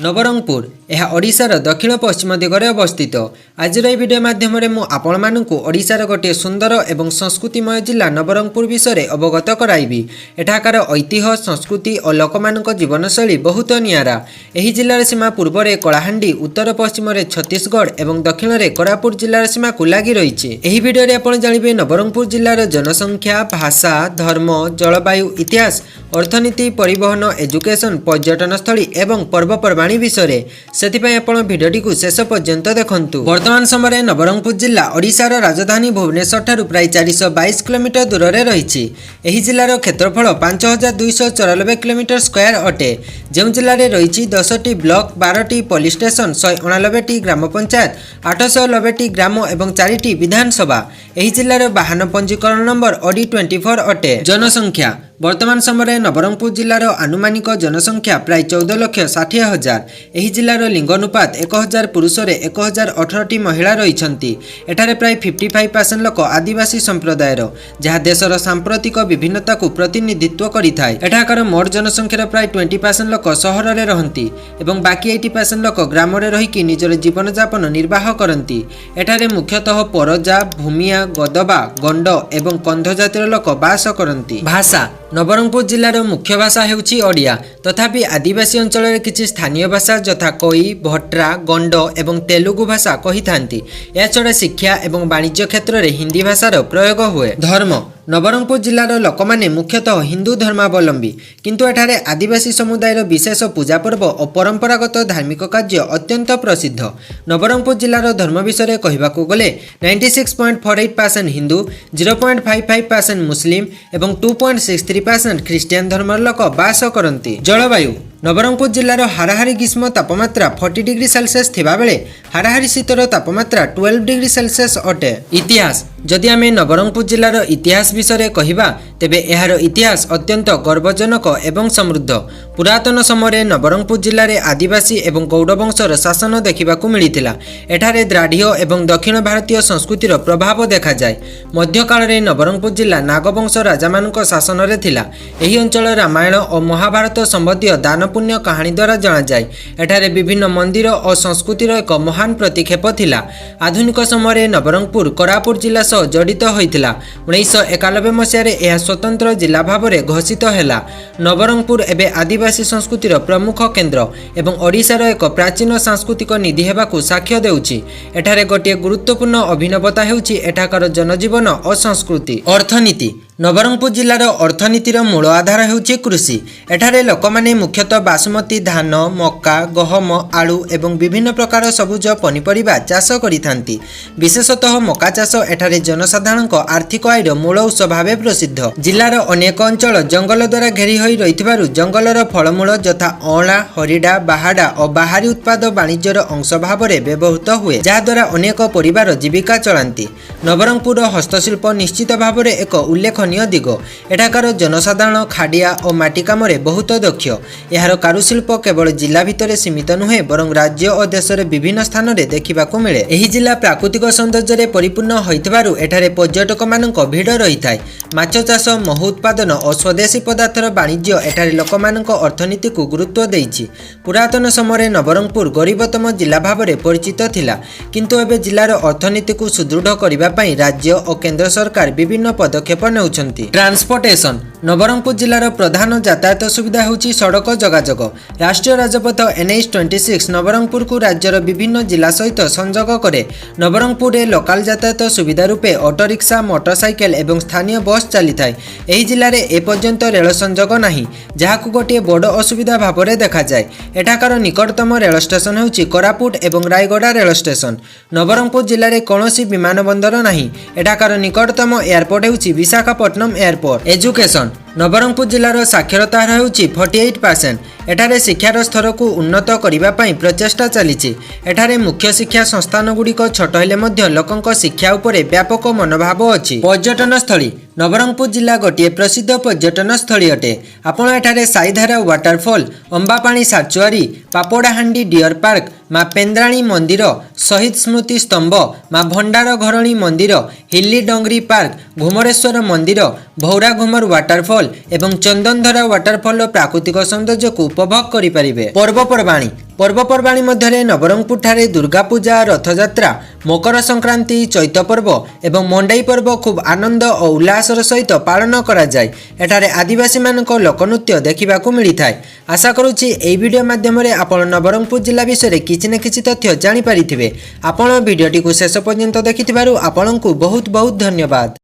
नवरंगपुर यह ओडिशार दक्षिण पश्चिम दिगरे अवस्थित। आज भिडियो माध्यम ओडिशार गोटे सुंदर एवं संस्कृतिमय जिला नवरंगपुर विषय अवगत कराइबी। एठाकार ऐतिह्य संस्कृति और लोकमानक जीवनशैली बहुत नियारा। एही जिलार सीमा पूर्व में कलाहांडी, उत्तर पश्चिम में छत्तीसगढ़ एवं दक्षिण में कोरापुट जिलार सीमा को लगी रही। एही भिडियो रे आपण जानिबे नवरंगपुर जिलार जनसंख्या, भाषा, धर्म, जलवायु, इतिहास, अर्थनीति, परिवहन, एजुकेशन, पर्यटन स्थली एवं पर्वपर्वाणी विषय से भिडियोटी को शेष पर्यंत देखंतु। वर्तमान समय नवरंगपुर जिला ओडिशार राजधानी भुवनेश्वर ठारू प्राय 422 किलोमीटर दूर में रही। एही जिलार क्षेत्रफल 5294 किलोमीटर स्क्वायर अटे। जो जिले में रही 10टी ब्लॉक, 12टी पुलिस स्टेशन, 189टी ग्राम पंचायत, 890टी ग्राम और 4टी विधानसभा। एही जिलार वाहन पंजीकरण नंबर ओडी 24 अटे। जनसंख्या वर्तमान समय नवरंगपुर जिलार आनुमानिक जनसंख्या प्राय 14,60,000। एही जिलार लिंगानुपात 1000 पुरुष 1018टी महिला रही। एठारे प्राय 55% लोक आदिवासी संप्रदायर, जहाँ देशर सांप्रतिक विभिन्नता को प्रतिनिधित्व करिथाय। एठाकार मोट जनसंख्यार प्राय 20% लोक सहर में रहती एवं बाकी 80% लोक ग्राम में रहीकि निजर जीवन यापन निर्वाह करती। एठारे मुख्यतः परजा, भूमिया, गदबा, गंड एवं कंध जातिर लोक बास करती। भाषा नवरंगपुर जिलार मुख्य भाषा हेउछि ओडिया, तथापि आदिवासी अंचल किछि स्थानीय भाषा यथा कोई, भट्रा, गंड एवं तेलुगु भाषा कही थांती। या छड़ा शिक्षा एवं वाणिज्य क्षेत्र में हिंदी भाषार प्रयोग हुए। धर्म नवरंगपुर जिलार लोकमाने मुख्यतः हिंदू धर्मावलंबी, किंतु एठारे आदिवासी समुदायर विशेष पूजा पर्व और परंपरागत धार्मिक कार्य अत्यंत प्रसिद्ध। नवरंगपुर जिलार धर्म विषय कहबाकू गले 96.48% हिंदू, 0.55% मुस्लिम एवं 2.63% ख्रीस्टियान धर्म लोक बास करती। जलवायु नवरंगपुर जिलार हाराहारी ग्रीष्म तापमात्रा 40 डिग्री सेल्सियस थिबा बेले हाराहारी शीतर तापमात्रा 12 डिग्री सेल्सियस अटे। इतिहास जदि आमे नवरंगपुर जिलार इतिहास विषय कहिबा तेबे एहार इतिहास अत्यंत गर्वजनक एवं समृद्ध। पुरातन समय नवरंगपुर जिले में आदिवासी एवं गौड़ वंशर शासन देखा मिलता। एठारे द्राढ़ एवं दक्षिण भारतीय संस्कृतिर प्रभाव देखा जाए। मध्यकाल में नवरंगपुर जिला नागवंश राजा मानक शासन में थिला। एही अंचल रामायण और महाभारत संबंधी दानपुण्य कहानी द्वारा जना जाए। एठारे विभिन्न मंदिर और संस्कृतिर एक महान प्रतिक्षेप थिला। आधुनिक समय नवरंगपुर कोरापुट जिला सह जड़ित होइतिला। 1991 मसीह स्वतंत्र जिला भाव में घोषित है। नवरंगपुर एवं आदिवासी संस्कृतिर प्रमुख केन्द्र एवं ओडिशार एक प्राचीन सांस्कृतिक निधि हेबाकू साक्ष्य देउछि। एठारे गोटे गुरुत्वपूर्ण अभिनवता हेउछि एठाकार जनजीवन और संस्कृति। अर्थनीति नवरंगपुर जिलार अर्थनीतिर मूल आधार हेउछि कृषि। एठारे लोकमाने मुख्यतः बासमती धान, मक्का, गहम, आलू एवं विभिन्न प्रकार सबुज पनिपरिबा चाष करिथांती। विशेषतः मक्का चाष एठारे जनसाधारणक आर्थिक आयर मूल उत्स भावे प्रसिद्ध। जिलार अनेक अंचल जंगल द्वारा घेरी होई रहिथिबारु जंगलर फलमूल यथा अँला, हरिडा, बाहाडा और बाहरी उत्पाद वाणिज्यर अंश भाव में व्यवहृत हुए, जहाद्वारा अनेक परिवार जीविका चलांती। नवरंगपुर हस्तशिल्प निश्चित भाव में एक उल्लेखनीय दिग। एठाकार जनसाधारण खाड़िया और माटी काम बहुत दक्ष। यार कारुशिल्प केवल जिला भितर सीमित नुहे बरं राज्य और देश में विभिन्न स्थान में देखा मिले। एही जिला प्राकृतिक सौंदर्य परिपूर्ण होइथिबारु एठारे पर्यटक मानक भिड़ रही है। माछ चाष, महू उत्पादन और स्वदेशी पदार्थर वाणिज्य एठारे लोकमानक अर्थनीति को गुरुत्व देइछि। पुरातन समय नवरंगपुर गरीबतम जिला भाव में परिचित थिला, किंतु एबे जिलार अर्थनीति को सुदृढ़ करबा पई राज्य और केंद्र सरकार विभिन्न पदक्षेप नेउछन्ति। ट्रांसपोर्टेशन नवरंगपुर जिलार प्रधान यातायात सुविधा होछि सड़क जोगाजोग। राष्ट्रीय राजपथ NH 26 नवरंगपुर को राज्यर विभिन्न जिला सहित संजोग करे। नवरंगपुर में लोकाल यातायात सुविधा रूपे ऑटो रिक्शा, मोटरसाइकेल एवं स्थानीय बस चली थाए। एही जिले में एपर्यंत रेल संजोग नहीं, जहाकू गोटे बड़ असुविधा भाव में देखा जाए। एठाकार निकटतम रेल स्टेशन होछि कोरापुट एवं रायगड़ा रेल स्टेशन। नवरंगपुर जिले में कौनसी विमान बंदर नहीं। एठाकार निकटतम एयरपोर्ट होछि विशाखापट्टनम एयरपोर्ट। एजुकेशन नवरंगपुर जिलार साक्षरता हार होछि 48%। एठारे शिक्षार स्तर को उन्नत करबा पई प्रचेष्टा चलीछि। एठारे मुख्य शिक्षा संस्थान गुड़िक छोट हेले मध्य लोकंक शिक्षा उपरे व्यापक मनोभाव अछि। पर्यटन स्थली नवरंगपुर जिला गोटे प्रसिद्ध पर्यटन स्थली अटे। आपण एठारे साईधारा वाटरफॉल, अंबापाणी साचुआरी, पापड़ाहांडी डियर पार्क, माँ पेन्द्राणी मंदिर, शहीद स्मृति स्तंभ, माँ भंडार घरणी मंदिर, हिल्ली डंगरी पार्क, घुमरेश्वर मंदिर, भौरा घुमर वाटरफॉल एवं चंदनधरा वाटरफॉल प्राकृतिक सौंदर्य को उपभोग करें। पर्वपर्वाणी पर्वपर्वाणी मध्य नवरंगपुर ठारे दुर्गा पूजा, रथयात्रा, मकर संक्रांति, चैत पर्व एवं मंडाई पर्व खूब आनंद और उल्लासर सहित पालन करा जाय। एठारे आदिवासी मानक लोकनृत्य देखा मिलता है। आशा करुच्ची एई वीडियो माध्यम आपण नवरंगपुर जिला विषय किछि न किछि तथ्य जानि पारिथिबे। आपण वीडियोटी को शेष पर्यंत देखिथिबारु आपणकु बहुत बहुत धन्यवाद।